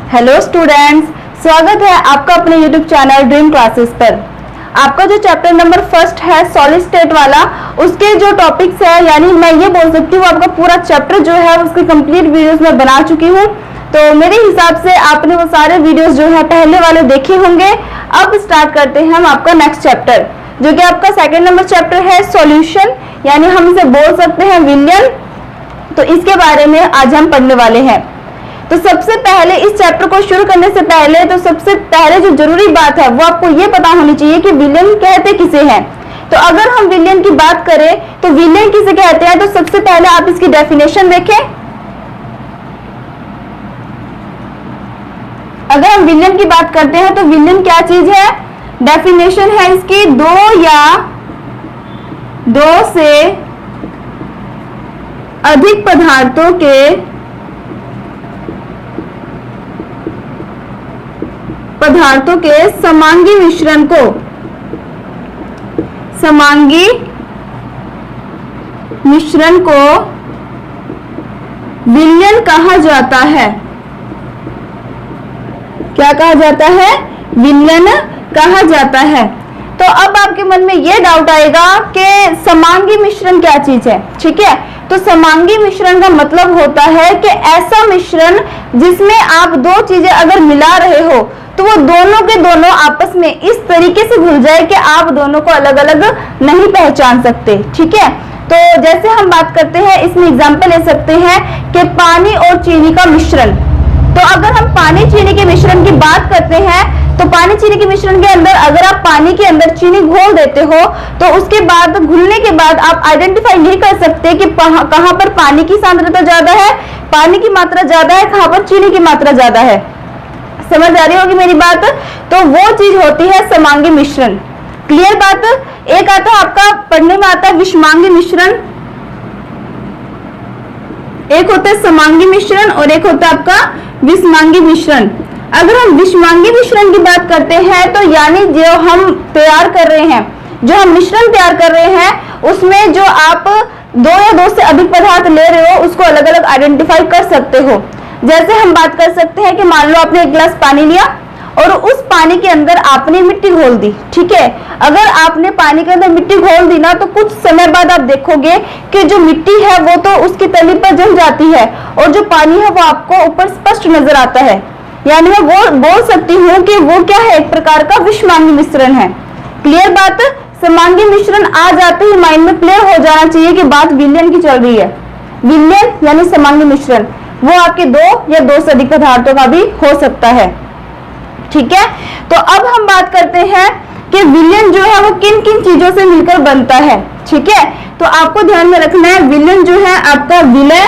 Hello students, स्वागत है आपका अपने यूट्यूब चैनल ड्रीम क्लासेस पर। आपका जो चैप्टर नंबर फर्स्ट है सॉलिड स्टेट वाला, उसके जो टॉपिक्स है यानी मैं ये बोल सकती हूँ आपका पूरा चैप्टर जो है उसकी कंप्लीट वीडियोस मैं बना चुकी हूँ। तो मेरे हिसाब से आपने वो सारे वीडियोस जो है पहले वाले देखे होंगे। अब स्टार्ट करते हैं हम आपका नेक्स्ट चैप्टर, जो कि आपका सेकेंड नंबर चैप्टर है सॉल्यूशन, यानी हम इसे बोल सकते हैं विलयन। तो इसके बारे में आज हम पढ़ने वाले हैं। तो सबसे पहले इस चैप्टर को शुरू करने से पहले सबसे पहले जो जरूरी बात है वो आपको ये पता होनी चाहिए कि विलेन कहते किसे हैं। तो अगर हम विलेन की बात करें तो विलेन किसे कहते हैं, तो सबसे पहले आप इसकी डेफिनेशन देखें। अगर हम विलेन की बात करते हैं तो विलेन क्या चीज है, डेफिनेशन है इसकी दो या दो से अधिक पदार्थों के समांगी मिश्रण को विलयन कहा जाता है। क्या कहा जाता है, विलयन कहा जाता है। तो अब आपके मन में यह डाउट आएगा कि समांगी मिश्रण क्या चीज है। ठीक है, तो समांगी मिश्रण का मतलब होता है कि ऐसा मिश्रण जिसमें आप दो चीजें अगर मिला रहे हो तो वो दोनों के दोनों आपस में इस तरीके से घुल जाए कि आप दोनों को अलग अलग नहीं पहचान सकते। ठीक है, तो जैसे हम बात करते हैं इसमें एग्जांपल ले सकते हैं कि पानी और चीनी का मिश्रण। तो अगर हम पानी चीनी के मिश्रण की बात करते हैं तो पानी चीनी के मिश्रण के अंदर अगर आप पानी के अंदर चीनी घोल देते हो तो उसके बाद घुलने के बाद आप आइडेंटिफाई नहीं कर सकते कि कहां पर पानी की सांद्रता ज्यादा है, पानी की मात्रा ज्यादा है, कहां पर चीनी की मात्रा ज्यादा है। समझ आ रही होगी मेरी बात। तो वो चीज होती है समांगी मिश्रण। क्लियर बात। एक आता है आपका पढ़ने में आता है विषमांगी मिश्रण, एक होता है समांगी मिश्रण और एक होता है आपका विषमांगी मिश्रण। अगर हम विषमांगी मिश्रण की बात करते हैं तो यानी जो हम तैयार कर रहे हैं, जो हम मिश्रण तैयार कर रहे हैं उसमें जो आप दो या दो से अधिक पदार्थ ले रहे हो उसको अलग अलग आइडेंटिफाई कर सकते हो। जैसे हम बात कर सकते हैं कि मान लो आपने एक गिलास पानी लिया और उस पानी के अंदर आपने मिट्टी घोल दी। ठीक है, अगर आपने पानी के अंदर मिट्टी घोल दी ना तो कुछ समय बाद आप देखोगे कि जो मिट्टी है वो तो उसकी तली पर जम जाती है और जो पानी है वो आपको ऊपर स्पष्ट नजर आता है। यानी मैं वो बोल सकती हूँ कि वो क्या है, एक प्रकार का विषमांगी मिश्रण है। क्लियर बात। समांगी मिश्रण आ जाते ही माइंड में क्लियर हो जाना चाहिए कि बात विलयन की चल रही है। विलयन यानी समांगी मिश्रण वो आपके दो या दो से अधिक पदार्थों का भी हो सकता है। ठीक है, तो अब हम बात करते हैं कि विलयन जो है वो किन किन चीजों से मिलकर बनता है। ठीक है, तो आपको ध्यान में रखना है विलयन जो है आपका विलय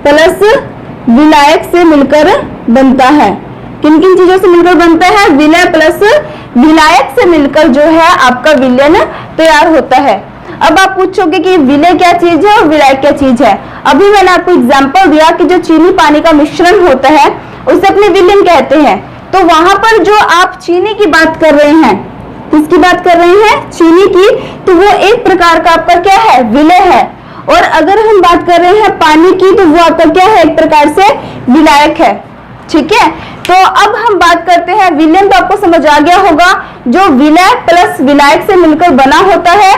प्लस विलायक से मिलकर बनता है। किन किन चीजों से मिलकर बनता है, विलय प्लस विलायक से मिलकर जो है आपका विलयन तैयार होता है। अब आप पूछोगे कि विलय क्या चीज है और विलायक क्या चीज है। अभी मैंने आपको एग्जांपल दिया कि जो चीनी पानी का मिश्रण होता है उसे अपने विलयन कहते हैं। तो वहां पर जो आप चीनी की बात कर रहे हैं, किसकी बात कर रहे हैं, चीनी की, तो वो एक प्रकार का आपका क्या है, विलय है। और अगर हम बात कर रहे हैं पानी की तो वो आपका क्या है, एक प्रकार से विलायक है। ठीक है, तो अब हम बात करते हैं विलयन। तो आपको समझ आ गया होगा जो विलय प्लस विलायक से मिलकर बना होता है,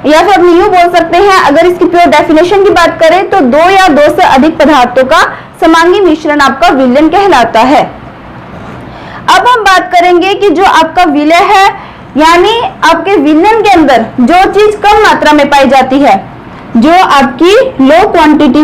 या फिर हम यूं बोल सकते हैं अगर इसकी प्योर डेफिनेशन की बात करें तो दो या दो से अधिक पदार्थों का समांगी मिश्रण आपका विलयन कहलाता है। अब हम बात करेंगे कि जो आपका विलय है यानी आपके विलयन के अंदर जो चीज कम मात्रा में पाई जाती है, जो आपकी लो क्वांटिटी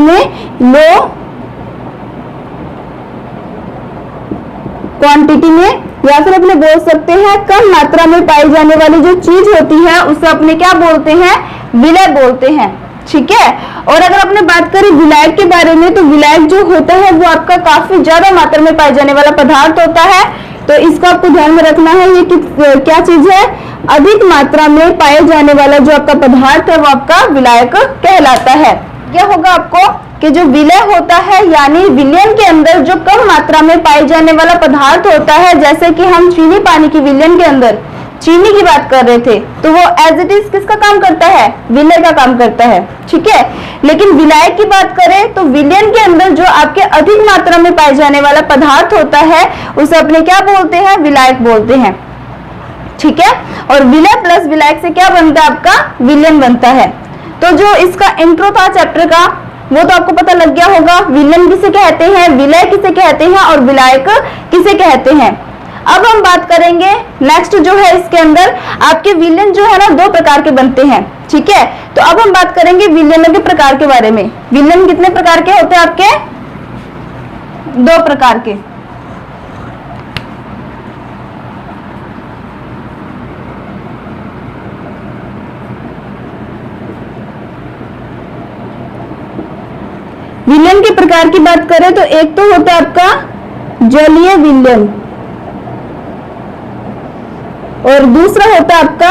में या फिर अपने बोल सकते हैं कम मात्रा में पाई जाने वाली जो चीज होती है उसे अपने क्या बोलते हैं, विलय बोलते हैं। ठीक है, और अगर अपने बात करें विलायक के बारे में तो विलायक जो होता है वो आपका काफी ज्यादा मात्रा में पाए जाने वाला पदार्थ होता है। तो इसका आपको ध्यान में रखना है, ये क्या चीज है, अधिक मात्रा में पाए जाने वाला जो आपका पदार्थ है वो आपका विलायक कहलाता है। क्या होगा आपको कि जो विलय होता है यानी विलयन के अंदर जो कम मात्रा में पाए जाने वाला पदार्थ होता है, जैसे कि हम चीनी पानी की विलयन के अंदर चीनी की बात कर रहे थे, तो वो एज इट इज किसका काम करता है? विलय का काम करता है, ठीक है। लेकिन विलायक की बात करें तो विलयन के अंदर जो आपके अधिक मात्रा में पाए जाने वाला पदार्थ होता है उसे अपने क्या बोलते हैं? विलायक बोलते हैं, ठीक है। और विलय प्लस विलायक से क्या बनता है? आपका विलयन बनता है। तो जो इसका इंट्रो था चैप्टर का वो तो आपको पता लग गया होगा, विलयन किसे कहते हैं, विलय किसे कहते हैं और विलायक किसे कहते हैं। अब हम बात करेंगे नेक्स्ट जो है, इसके अंदर आपके विलयन जो है ना 2 प्रकार के बनते हैं, ठीक है। तो अब हम बात करेंगे विलयनों के प्रकार के बारे में। विलयन कितने प्रकार के होते हैं आपके? 2 प्रकार के। विलयन के प्रकार की बात करें तो एक तो होता है आपका जलीय विलयन और दूसरा होता है आपका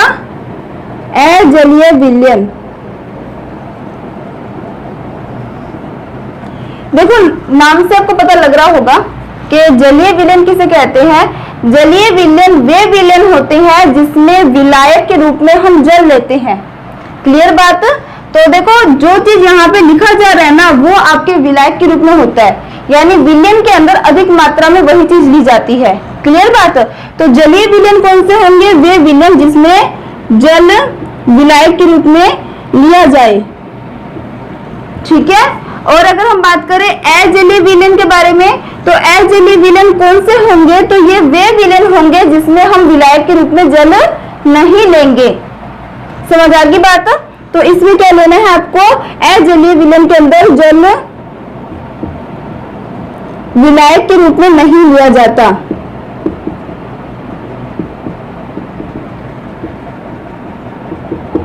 अजलीय विलयन। देखो नाम से आपको पता लग रहा होगा कि जलीय विलयन किसे कहते हैं। जलीय विलयन वे विलयन होते हैं जिसमें विलायक के रूप में हम जल लेते हैं। क्लियर बात? तो देखो जो चीज यहाँ पे लिखा जा रहा है ना वो आपके विलायक के रूप में होता है, यानी विलयन के अंदर अधिक मात्रा में वही चीज ली जाती है। क्लियर बात? तो जलीय विलयन कौन से होंगे? वे विलयन जिसमें जल विलायक के रूप में लिया जाए, ठीक है। और अगर हम बात करें अजलीय विलयन के बारे में तो अजलीय विलयन कौन से होंगे? तो ये वे विलयन होंगे जिसमें हम विलायक के रूप में जल नहीं लेंगे। समझ आ गई बात? तो इसमें क्या लेना है आपको? अजलीय विलयन के अंदर जल विलायक के रूप में नहीं लिया जाता।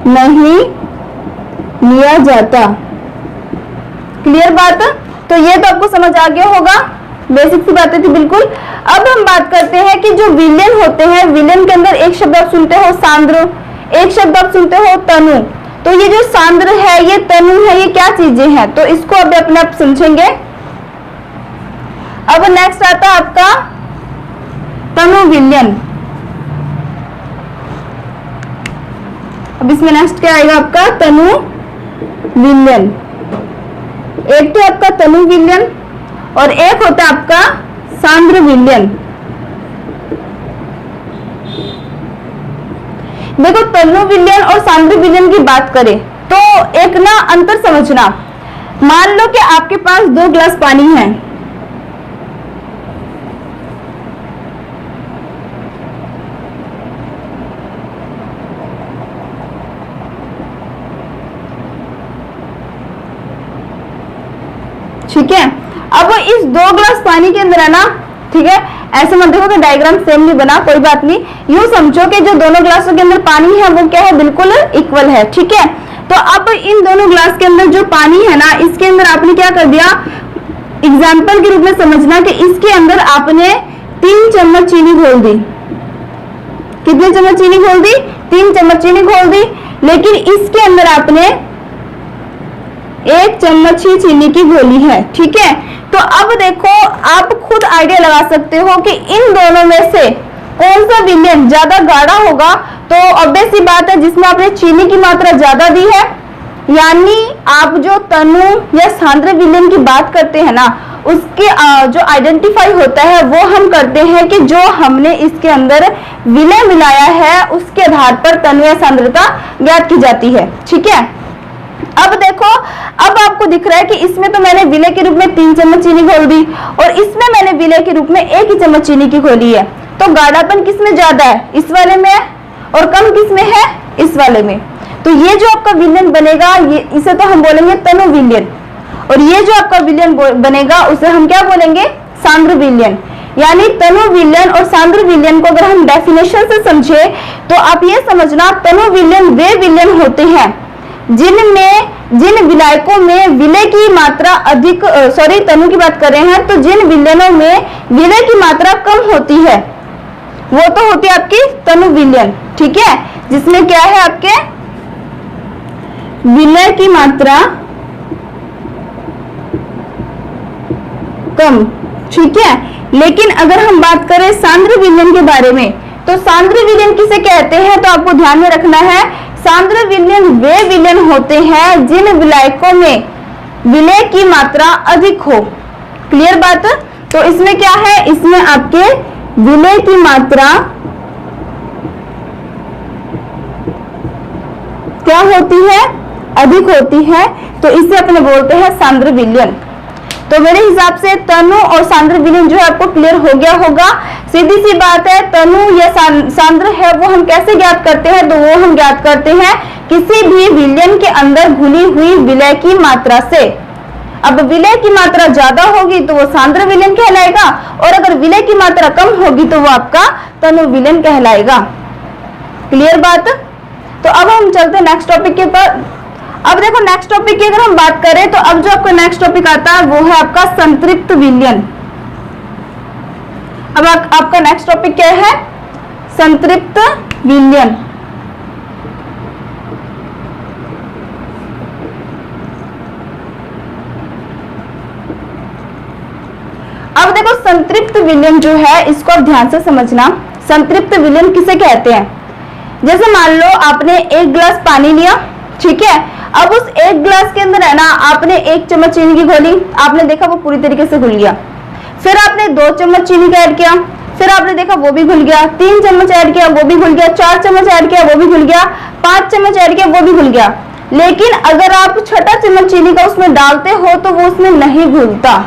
नहीं लिया जाता। क्लियर बात? तो ये तो आपको समझ आ गया होगा, बेसिक सी बातें थी बिल्कुल। अब हम बात करते हैं कि जो विलयन होते हैं, विलयन के अंदर एक शब्द आप सुनते हो सांद्र, एक शब्द आप सुनते हो तनु। तो ये जो सांद्र है, ये तनु है, ये क्या चीजें हैं? तो इसको अभी अपने आप समझेंगे। अब नेक्स्ट आता है आपका तनु विलयन। अब इसमें नेक्स्ट क्या आएगा आपका? तनु विलयन। एक तो आपका तनु विलयन और एक होता है आपका सांद्र विलयन। देखो तनु विलयन और सांद्र विलयन की बात करें तो एक ना अंतर समझना। मान लो कि आपके पास 2 गिलास पानी है, ठीक है। अब इस 2 गिलास पानी के अंदर है ना, ठीक है, ऐसे मत देखो कि डायग्राम सेम नहीं बना, कोई बात नहीं। यूं समझो कि जो दोनों गिलासों के अंदर पानी है वो क्या है? बिल्कुल इक्वल है, ठीक है। तो अब इन दोनों गिलास के अंदर जो पानी है ना, इसके अंदर आपने क्या कर दिया? एग्जाम्पल के रूप में समझना कि इसके अंदर आपने 3 चम्मच चीनी घोल दी। कितने चम्मच चीनी घोल दी? 3 चम्मच चीनी घोल दी। लेकिन इसके अंदर आपने 1 चम्मच ही चीनी की घोली है, ठीक है। तो अब देखो आप खुद आइडिया लगा सकते हो कि इन दोनों में से कौन सा विलयन ज्यादा गाढ़ा होगा। तो ऑब्वियस सी बात है जिसमें आपने चीनी की मात्रा ज्यादा दी है, यानी आप जो तनु या सांद्र विलयन की बात करते हैं ना, उसके जो आइडेंटिफाई होता है वो हम करते हैं कि जो हमने इसके अंदर विलय मिलाया है उसके आधार पर तनु या सांद्रता ज्ञात की जाती है, ठीक है। अब देखो, अब आपको दिख रहा है कि इसमें तो मैंने विलय के रूप में 3 चम्मच चीनी घोल दी और इसमें मैंने विलय के रूप में 1 ही चम्मच चीनी की घोली है। तो गाढ़ापन किसमें ज्यादा है? इस वाले में है। और कम किसमें है? इस वाले में। तो ये जो आपका विलयन बनेगा, ये इसे तो हम बोलेंगे तनु विलयन, और ये जो आपका विलयन बनेगा उसे हम क्या बोलेंगे? सांद्र विलयन। यानी तनु विलयन और सांद्र विलयन को अगर हम डेफिनेशन से समझे तो आप ये समझना, तनु विलयन वे विलयन होते हैं जिन विलायकों में विलय की मात्रा अधिक, तनु की बात कर रहे हैं, तो जिन विलयनों में विलय की मात्रा कम होती है वो तो होती है आपकी तनु विलयन, ठीक है, जिसमें क्या है आपके विलय की मात्रा कम, ठीक है। लेकिन अगर हम बात करें सांद्र विलयन के बारे में तो सांद्र विलयन किसे कहते हैं, तो आपको ध्यान में रखना है सांद्र विलयन वे विलयन होते हैं जिन विलायकों में विलय की मात्रा अधिक हो। क्लियर बात। तो इसमें क्या है, इसमें आपके विलय की मात्रा क्या होती है, अधिक होती है, तो इसे अपने बोलते हैं सांद्र विलयन। तो मेरे हिसाब से तनु और सांद्र विलयन जो है आपको क्लियर हो गया होगा। सीधी सी बात है, तनु या सांद्र है वो हम कैसे ज्ञात करते हैं, तो वो हम ज्ञात करते हैं किसी भी विलयन के अंदर घुली हुई विलय की मात्रा से। अब विलय की मात्रा ज्यादा होगी तो वो सांद्र विलयन कहलाएगा, और अगर विलय की मात्रा कम होगी तो वो आपका तनु विलयन कहलाएगा। क्लियर बात। तो अब हम चलते हैं नेक्स्ट टॉपिक के ऊपर। अब देखो नेक्स्ट टॉपिक की अगर हम बात करें तो अब जो आपका नेक्स्ट टॉपिक आता है वो है आपका संतृप्त विलयन। अब आपका नेक्स्ट टॉपिक क्या है, संतृप्त विलयन। अब देखो संतृप्त विलयन जो है इसको आप ध्यान से समझना। संतृप्त विलयन किसे कहते हैं, जैसे मान लो आपने एक गिलास पानी लिया, ठीक है, अब उस एक गिलास के अंदर है ना आपने 1 चम्मच चीनी की घोली, आपने देखा वो पूरी तरीके से घुल गया। फिर आपने 2 चम्मच चीनी का ऐड किया, फिर आपने देखा वो भी घुल गया। 3 चम्मच ऐड किया वो भी घुल गया। 4 चम्मच ऐड किया वो भी घुल गया। 5 चम्मच ऐड किया वो भी घुल गया। लेकिन अगर आप छठा चम्मच चीनी का उसमें डालते हो तो वो उसमें नहीं घुलता।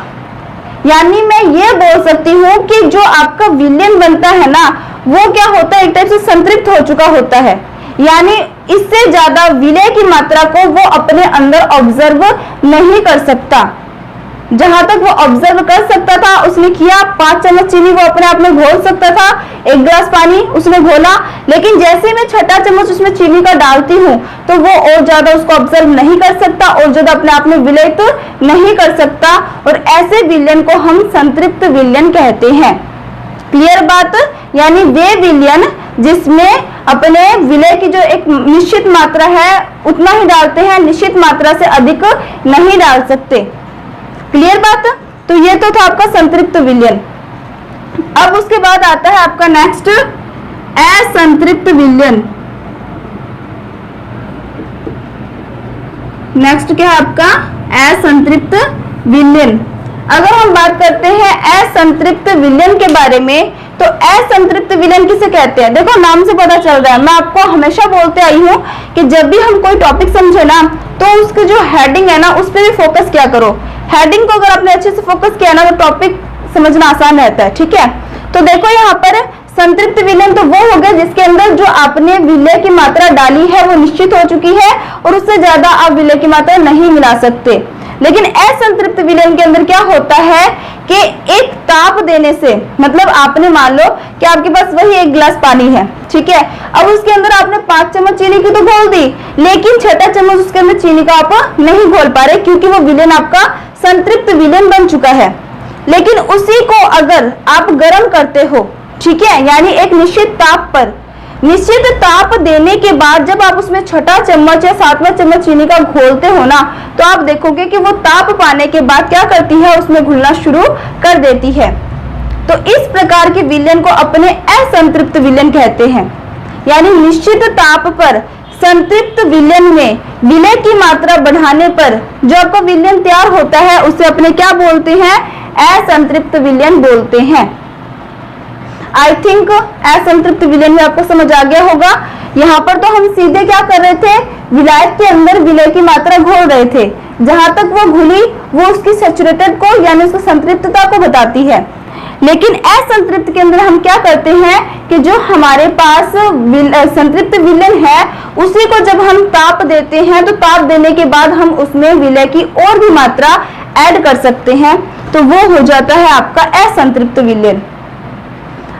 यानी मैं ये बोल सकती हूँ कि जो आपका विलयन बनता है ना वो क्या होता है, एक टाइप से संतृप्त हो चुका होता है। यानी इससे ज्यादा विलय की मात्रा को वो अपने अंदर ऑब्जर्व नहीं कर सकता। जहां तक वो ऑब्जर्व कर सकता था उसने किया, 5 चम्मच चीनी वो अपने आप में घोल सकता था, 1 गिलास पानी उसने घोला। लेकिन जैसे मैं छठा चम्मच उसमें चीनी का डालती हूँ तो वो और ज्यादा उसको ऑब्जर्व नहीं कर सकता और ज्यादा अपने आप में विलयित नहीं कर सकता, और ऐसे विलयन को हम संतृप्त विलयन कहते हैं। क्लियर बात। यानी वे विलयन जिसमें अपने विलय की जो एक निश्चित मात्रा है उतना ही डालते हैं, निश्चित मात्रा से अधिक नहीं डाल सकते। क्लियर बात। तो ये तो था आपका संतृप्त विलयन। अब उसके बाद आता है आपका नेक्स्ट असंतृप्त विलयन। नेक्स्ट क्या है आपका असंतृप्त विलयन। अगर हम बात करते हैं असंतृप्त विलयन के बारे में तो असंतृप्त विलयन किसे कहते हैं, देखो नाम से पता चल रहा है। मैं आपको हमेशा बोलते आई हूँ कि जब भी हम कोई टॉपिक समझे ना तो उसके जो हेडिंग है ना उस पर भी फोकस किया करो। हेडिंग को अगर आपने अच्छे से फोकस किया ना तो टॉपिक समझना आसान रहता है। ठीक है, तो देखो यहाँ पर संतृप्त विलयन तो वो हो गया जिसके अंदर जो आपने विलय की मात्रा डाली है वो निश्चित हो चुकी है और उससे ज्यादा आप विलय की मात्रा नहीं मिला सकते। लेकिन असंतृप्त विलयन के अंदर क्या होता है कि एक ताप देने से, मतलब आपने मान लो कि आपके पास वही 1 गिलास पानी है, ठीक है, अब उसके अंदर आपने 5 चम्मच चीनी की तो घोल दी, लेकिन छठा चम्मच उसके अंदर चीनी का आप नहीं घोल पा रहे क्योंकि वो विलयन आपका संतृप्त विलयन बन चुका है। लेकिन उसी को अगर आप गर्म करते हो, ठीक है, यानी एक निश्चित ताप पर, निश्चित ताप देने के बाद जब आप उसमें छठा चम्मच या 7वां चम्मच चीनी का घोलते हो ना तो आप देखोगे कि वो ताप पाने के बाद क्या करती है, उसमें घुलना शुरू कर देती है। तो इस प्रकार के विलयन को अपने असंतृप्त विलयन कहते हैं। यानी निश्चित ताप पर संतृप्त विलयन में विलय की मात्रा बढ़ाने पर जो आपका विलयन तैयार होता है उसे अपने क्या बोलते हैं, असंतृप्त विलयन बोलते हैं। आई थिंक असंतृप्त विलयन में आपको समझ आ गया होगा। यहाँ पर तो हम सीधे क्या कर रहे थे, विलायक के अंदर विलय की मात्रा घोल रहे थे, जहां तक वो घुली वो उसकी सैचुरेटेड को यानी उसकी संतृप्तता को बताती है। लेकिन असंतृप्त के अंदर हम क्या करते हैं कि जो हमारे पास संतृप्त विलयन है उसी को जब हम ताप देते हैं तो ताप देने के बाद हम उसमें विलय की और भी मात्रा ऐड कर सकते हैं, तो वो हो जाता है आपका असंतृप्त विलयन।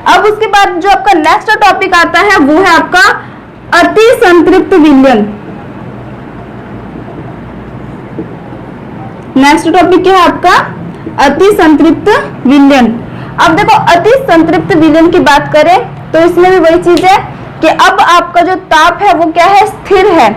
अब उसके बाद जो आपका नेक्स्ट टॉपिक आता है वो है आपका अति संतृप्त विलयन। नेक्स्ट टॉपिक क्या है आपका, अति संतृप्त विलयन। अब देखो अति संतृप्त विलयन की बात करें तो इसमें भी वही चीज है कि अब आपका जो ताप है वो क्या है, स्थिर है।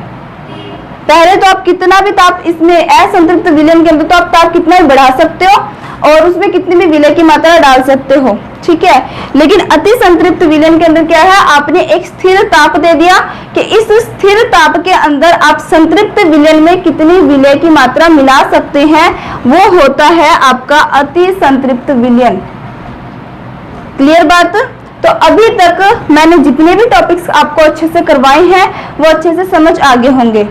पहले तो आप कितना भी ताप इसमें असंतृप्त विलयन के अंदर तो आप ताप कितना भी बढ़ा सकते हो, और उसमें कितनी भी विलय की मात्रा डाल सकते हो, ठीक है। लेकिन अति संतृप्त विलयन के अंदर क्या है, आपने एक स्थिर ताप दे दिया कि इस स्थिर ताप के अंदर आप संतृप्त विलयन में कितनी विलय की मात्रा मिला सकते हैं, वो होता है आपका अति संतृप्त विलयन। क्लियर बात? तो अभी तक मैंने जितने भी टॉपिक्स आपको अच्छे से करवाए हैं वो अच्छे से समझ आ गए होंगे।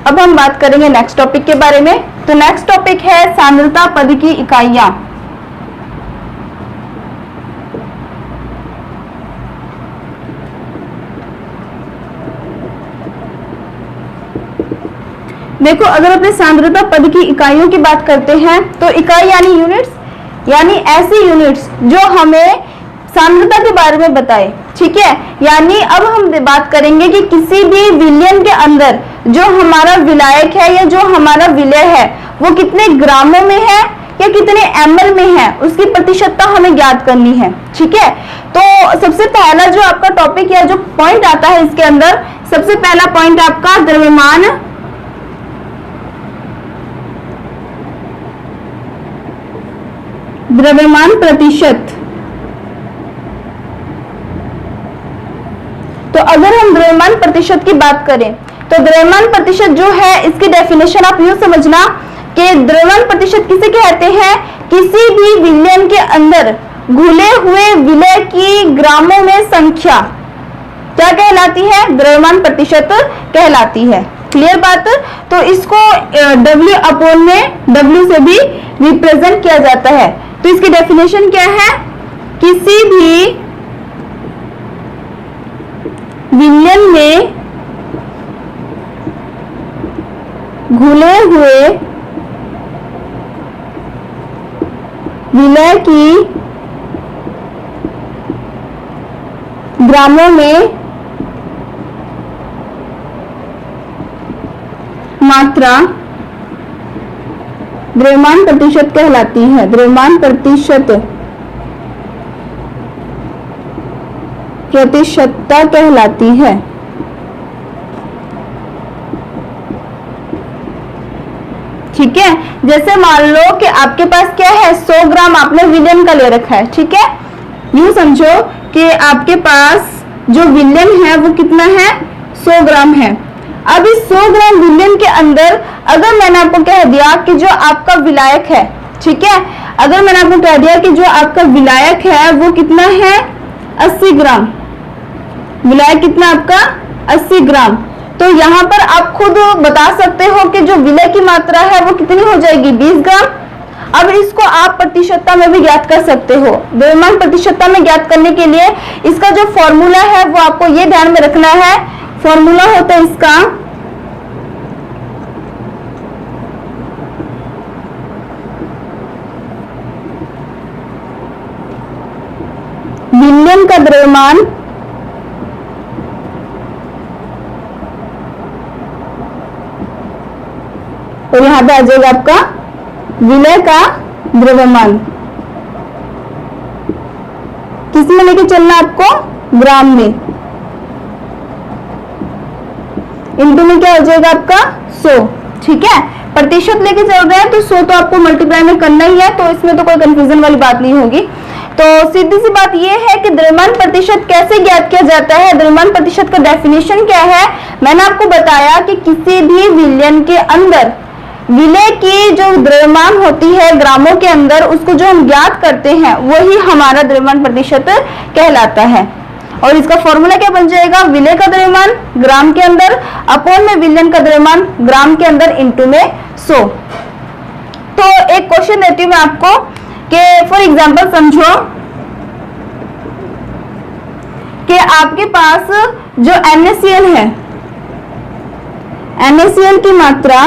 अब हम बात करेंगे नेक्स्ट टॉपिक के बारे में। तो नेक्स्ट टॉपिक है सांद्रता पद की इकाइयां। देखो, अगर अपने सांद्रता पद की इकाइयों की बात करते हैं तो इकाई यानी यूनिट्स, यानी ऐसी यूनिट्स जो हमें सांद्रता के बारे में बताए, ठीक है। यानी अब हम बात करेंगे कि किसी भी विलयन के अंदर जो हमारा विलायक है या जो हमारा विलय है वो कितने ग्रामों में है या कितने ml में है, उसकी प्रतिशतता हमें ज्ञात करनी है, ठीक है। तो सबसे पहला जो आपका टॉपिक या जो पॉइंट आता है इसके अंदर, सबसे पहला पॉइंट आपका द्रव्यमान प्रतिशत। तो अगर हम द्रव्यमान प्रतिशत की बात करें तो द्रव्यमान प्रतिशत जो है इसकी डेफिनेशन आप यूं समझना कि द्रव्यमान प्रतिशत किसे कहते हैं, किसी भी विलयन के अंदर घुले हुए विलय की ग्रामों में संख्या क्या कहलाती है, द्रव्यमान प्रतिशत कहलाती है। क्लियर बात? तो इसको W अपॉन में W से भी रिप्रेजेंट किया जाता है। तो इसकी डेफिनेशन क्या है, किसी भी विलयन में घुले हुए विलय की ग्रामों में मात्रा द्रव्यमान प्रतिशत कहलाती है। द्रव्यमान प्रतिशतता कहलाती है। ठीक है। जैसे मान लो कि आपके पास क्या है, 100 ग्राम आपने विलयन का ले रखा है, ठीक है। यूं समझो कि आपके पास जो विलयन है वो कितना है, 100 ग्राम है। अब इस 100 ग्राम विलयन के अंदर अगर मैंने आपको कह दिया कि जो आपका विलायक है, ठीक है, अगर मैंने आपको कह दिया कि जो आपका विलायक है वो कितना है, 80 ग्राम। विलायक कितना आपका, 80 ग्राम। तो यहाँ पर आप खुद बता सकते हो कि जो विलय की मात्रा है वो कितनी हो जाएगी, 20 ग्राम। अब इसको आप प्रतिशतता में भी ज्ञात कर सकते हो। द्रव्यमान प्रतिशतता में ज्ञात करने के लिए इसका जो फॉर्मूला है वो आपको ये ध्यान में रखना है। फॉर्मूला होता है इसका विलयन का द्रव्यमान और यहां पे आ जाएगा आपका विलय का द्रव्यमान। किस में लेके चलना आपको, ग्राम में। इनटू में क्या हो जाएगा आपका 100, ठीक है। प्रतिशत लेके चल रहे हैं तो 100 तो आपको मल्टीप्लाई में करना ही है, तो इसमें तो कोई कंफ्यूजन वाली बात नहीं होगी। तो सीधी सी बात यह है कि द्रव्यमान प्रतिशत कैसे ज्ञात किया जाता है, द्रव्यमान प्रतिशत का डेफिनेशन क्या है। मैंने आपको बताया कि किसी भी विलयन के अंदर विलय की जो द्रव्यमान होती है ग्रामों के अंदर, उसको जो हम ज्ञात करते हैं वही हमारा द्रव्यमान प्रतिशत कहलाता है। और इसका फॉर्मूला क्या बन जाएगा, विलय का द्रव्यमान ग्राम के अंदर अपॉन में विलयन का द्रव्यमान ग्राम के अंदर इंटू में 100। तो एक क्वेश्चन देती हूं मैं आपको कि फॉर एग्जांपल समझो कि आपके पास जो NaCl है, NaCl की मात्रा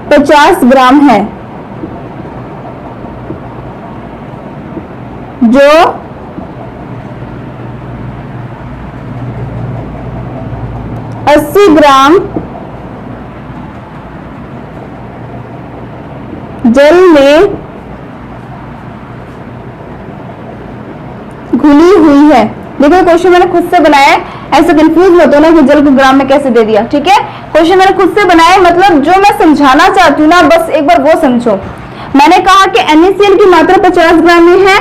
50 ग्राम है, जो 80 ग्राम जल में घुली हुई है। देखो क्वेश्चन मैंने खुद से बनाया है। ऐसे कंफ्यूज मत हो ना कि जल को ग्राम में कैसे दे दिया। ठीक है, क्वेश्चन मैंने खुद से बनाया, मतलब जो मैं समझाना चाहती हूँ ना बस एक बार वो समझो। मैंने कहा कि NaCl की मात्रा 50 ग्राम में है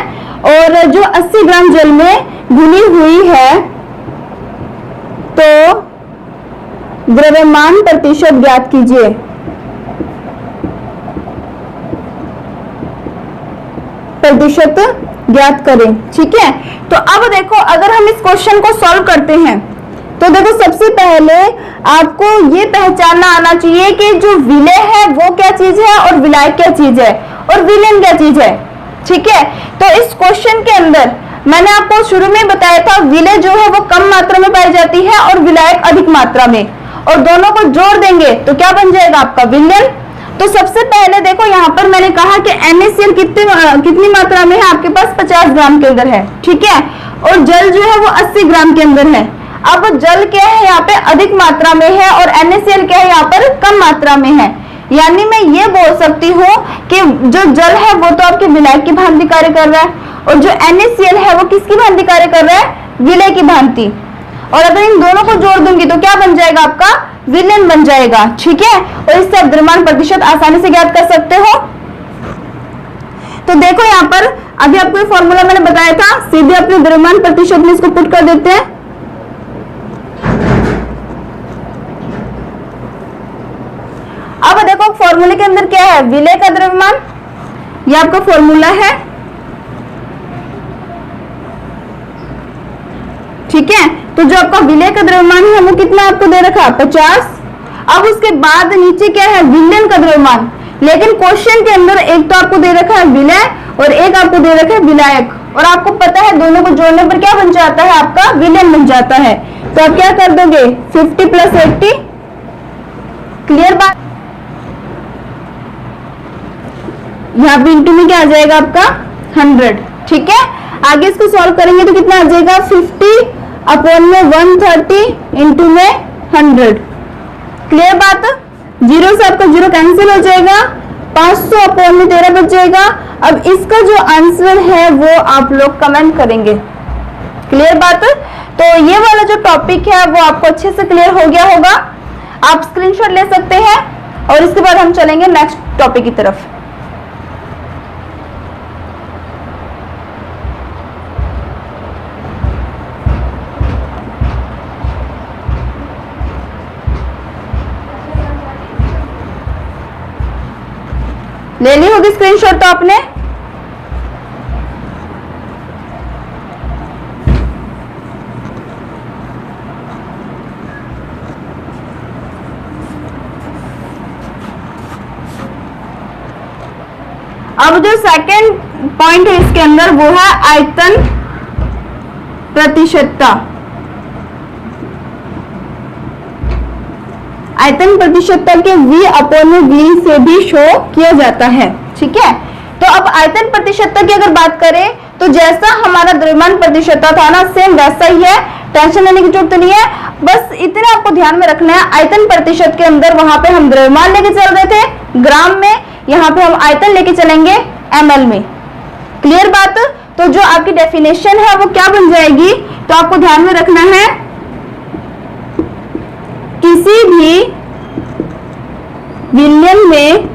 और जो 80 ग्राम जल में घुली हुई है, तो द्रव्यमान प्रतिशत ज्ञात कीजिए। प्रतिशत ज्ञात करें। ठीक है, तो अब देखो अगर हम इस क्वेश्चन को सॉल्व करते हैं तो देखो सबसे पहले आपको ये पहचानना आना चाहिए कि जो विलेय है वो क्या चीज है और विलायक क्या चीज है और विलयन क्या चीज है। ठीक है, तो इस क्वेश्चन के अंदर मैंने आपको शुरू में बताया था विलेय जो है वो कम मात्रा में पाई जाती है और विलायक अधिक मात्रा में, और दोनों को जोड़ देंगे तो क्या बन जाएगा आपका विलयन। तो सबसे पहले देखो यहाँ पर मैंने कहा कि NaCl कितनी मात्रा में है, आपके पास 50 ग्राम के अंदर है। ठीक है, और जल जो है वो 80 ग्राम के अंदर है। अब जल क्या है यहाँ पे अधिक मात्रा में है और NaCl क्या है यहाँ पर कम मात्रा में है। यानी मैं ये बोल सकती हूँ कि जो जल है वो तो आपके विलायक की भांति कार्य कर रहा है और जो NaCl है वो किसकी भांति कार्य कर रहा है, विलेय की भांति। और अगर इन दोनों को जोड़ दूंगी तो क्या बन जाएगा आपका विलयन बन जाएगा। ठीक है, और इससे आप द्रव्यमान प्रतिशत आसानी से ज्ञात कर सकते हो। तो देखो यहाँ पर अभी आपको ये फॉर्मूला मैंने बताया था, सीधे अपने द्रव्यमान प्रतिशत में इसको पुट कर देते हैं। अब देखो फॉर्मूले के अंदर क्या है, विलेय का द्रव्यमान, ये आपका फॉर्मूला है। ठीक है, तो जो आपका विलेय का द्रव्यमान है वो कितना आपको दे रखा है 50। अब उसके बाद नीचे क्या है विलयन का द्रव्यमान, लेकिन क्वेश्चन के अंदर एक तो आपको दे रखा है विलेय और एक आपको दे रखा है विलायक, और आपको पता है दोनों को जोड़ने पर क्या बन जाता है आपका विलयन बन जाता है। तो आप क्या कर दोगे 50 + 80, क्लियर बात। यहाँ पे इंटू में क्या आ जाएगा आपका 100। ठीक है, आगे इसको सॉल्व करेंगे तो कितना आ जाएगा 50/130 इंटू में 100। क्लियर बात, जीरो से आपका जीरो कैंसिल हो जाएगा, 500/13 बच जाएगा। अब इसका जो आंसर है वो आप लोग कमेंट करेंगे। क्लियर बात, तो ये वाला जो टॉपिक है वो आपको अच्छे से क्लियर हो गया होगा। आप स्क्रीनशॉट ले सकते हैं और इसके बाद हम चलेंगे नेक्स्ट टॉपिक की तरफ। ले ली होगी स्क्रीनशॉट तो आपने। अब जो सेकंड पॉइंट है इसके अंदर वो है आयतन प्रतिशतता। आयतन प्रतिशतता के V/V से भी शो किया जाता है। ठीक है, तो अब आयतन प्रतिशतता की अगर बात करें तो जैसा हमारा द्रव्यमान प्रतिशतता था ना सेम वैसा ही है, टेंशन लेने की जरूरत नहीं है। बस इतना आपको ध्यान में रखना है, आयतन प्रतिशत के अंदर वहां पे हम द्रव्यमान लेके चल रहे थे ग्राम में, यहाँ पे हम आयतन लेके चलेंगे ml में। क्लियर बात, तो जो आपकी डेफिनेशन है वो क्या बन जाएगी, तो आपको ध्यान में रखना है किसी भी विलयन में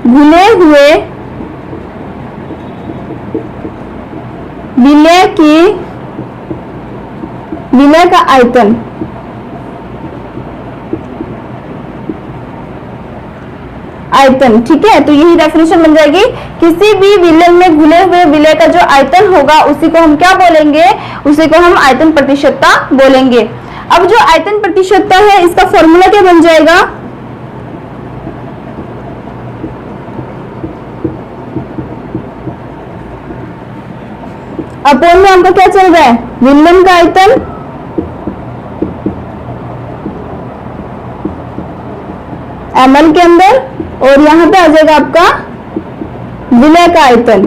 घुले हुए विलय का आयतन ठीक है, तो यही डेफिनेशन बन जाएगी। किसी भी विलयन में घुले हुए विलय का जो आयतन होगा उसी को हम क्या बोलेंगे, उसी को हम आयतन प्रतिशतता बोलेंगे। अब जो आयतन प्रतिशतता है इसका फॉर्मूला क्या बन जाएगा, अपोन में हमका क्या चल रहा है विलयन का आयतन ml के अंदर, और यहां पे आ जाएगा आपका विलय का आयतन,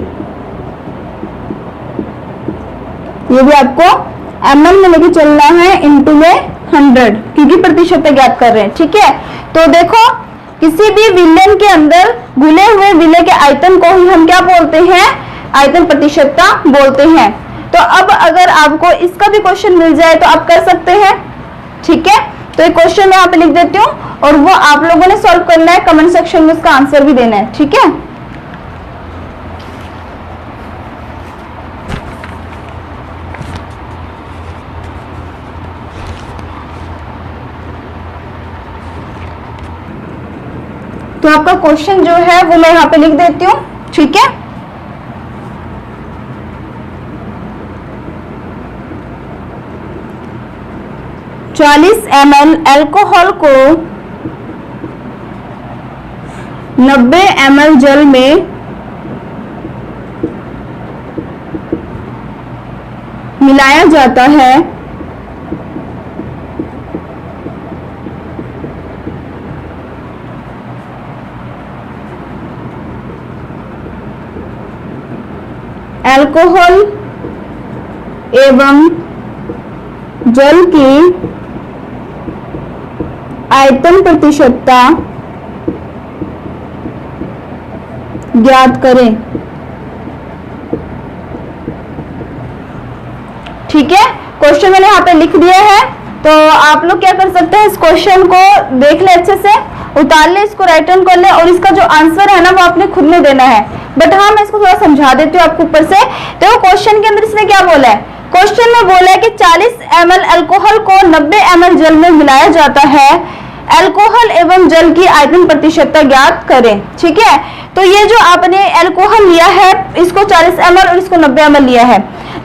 ये भी आपको ml में लेके चलना है इंटू में 100, क्योंकि प्रतिशत ज्ञात कर रहे हैं। ठीक है, तो देखो किसी भी विलयन के अंदर घुले हुए विलय के आयतन को ही हम क्या बोलते हैं, आयतन प्रतिशतता बोलते हैं। तो अब अगर आपको इसका भी क्वेश्चन मिल जाए तो आप कर सकते हैं, ठीक है। तो ये क्वेश्चन मैं यहाँ पे लिख देती हूँ और वो आप लोगों ने सॉल्व करना है, कमेंट सेक्शन में उसका आंसर भी देना है, ठीक है। तो आपका क्वेश्चन जो है वो मैं यहाँ पे लिख देती हूँ, ठीक है। चालीस ml अल्कोहल को 90 ml जल में मिलाया जाता है। अल्कोहल एवं जल की आयतन प्रतिशतता ज्ञात करें, ठीक है। क्वेश्चन मैंने यहाँ पे लिख दिया है, तो आप लोग क्या कर सकते हैं, इस क्वेश्चन को देख ले, अच्छे से उतार ले, इसको राइट डाउन कर ले और इसका जो आंसर है ना वो आपने खुद में देना है। बट हाँ, मैं इसको थोड़ा समझा देती हूँ आपको ऊपर से। तो क्वेश्चन के अंदर इसने क्या बोला है, क्वेश्चन में बोला है कि 40 ml अल्कोहल को 90 ml जल में मिलाया जाता है, अल्कोहल एवं जल की आयतन प्रतिशतता ज्ञात करें, ठीक है। तो ये जो आपने अल्कोहल लिया है, इसको 40 ml और इसको 90 ml लिया है,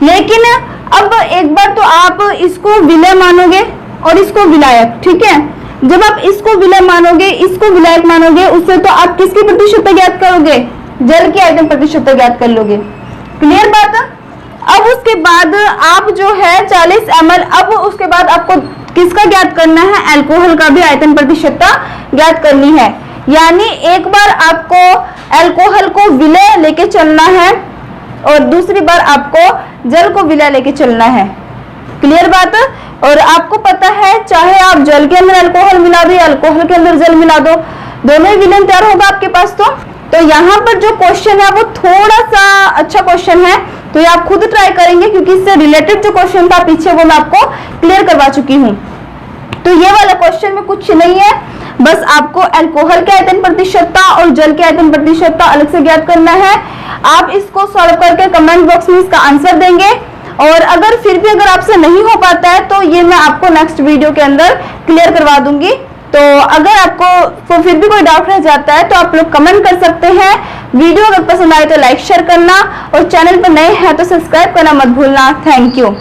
लेकिन अब एक बार तो आप इसको विलय मानोगे और इसको विलायक, ठीक है। जब आप इसको विलय मानोगे, इसको विलायक मानोगे, उससे तो आप किसकी प्रतिशतता ज्ञात करोगे, जल की आयतन प्रतिशतता ज्ञात कर लोगे। क्लियर बात। अब उसके बाद आप जो है 40 ml, अब उसके बाद आपको किसका ज्ञात करना है, अल्कोहल का भी आयतन प्रतिशतता ज्ञात करनी है। यानी एक बार आपको अल्कोहल को विलय लेके चलना है और दूसरी बार आपको जल को विलय लेके चलना है। क्लियर बात। और आपको पता है, चाहे आप जल के अंदर अल्कोहल मिला दो या अल्कोहल के अंदर जल मिला दो, दोनों ही विलयन तैयार होगा आपके पास। तो यहाँ पर जो क्वेश्चन है वो थोड़ा सा अच्छा क्वेश्चन है, तो ये आप खुद ट्राई करेंगे, क्योंकि इससे रिलेटेड जो क्वेश्चन था पीछे वो मैं आपको क्लियर करवा चुकी हूँ। तो ये वाला क्वेश्चन में कुछ नहीं है, बस आपको अल्कोहल के आयतन प्रतिशतता और जल के आयतन प्रतिशतता अलग से ज्ञात करना है। आप इसको सॉल्व करके कमेंट बॉक्स में इसका आंसर देंगे, और अगर फिर भी अगर आपसे नहीं हो पाता है तो ये मैं आपको नेक्स्ट वीडियो के अंदर क्लियर करवा दूंगी। तो अगर आपको तो फिर भी कोई डाउट रह जाता है तो आप लोग कमेंट कर सकते हैं। वीडियो अगर पसंद आए तो लाइक शेयर करना, और चैनल पर नए हैं तो सब्सक्राइब करना मत भूलना। Thank you.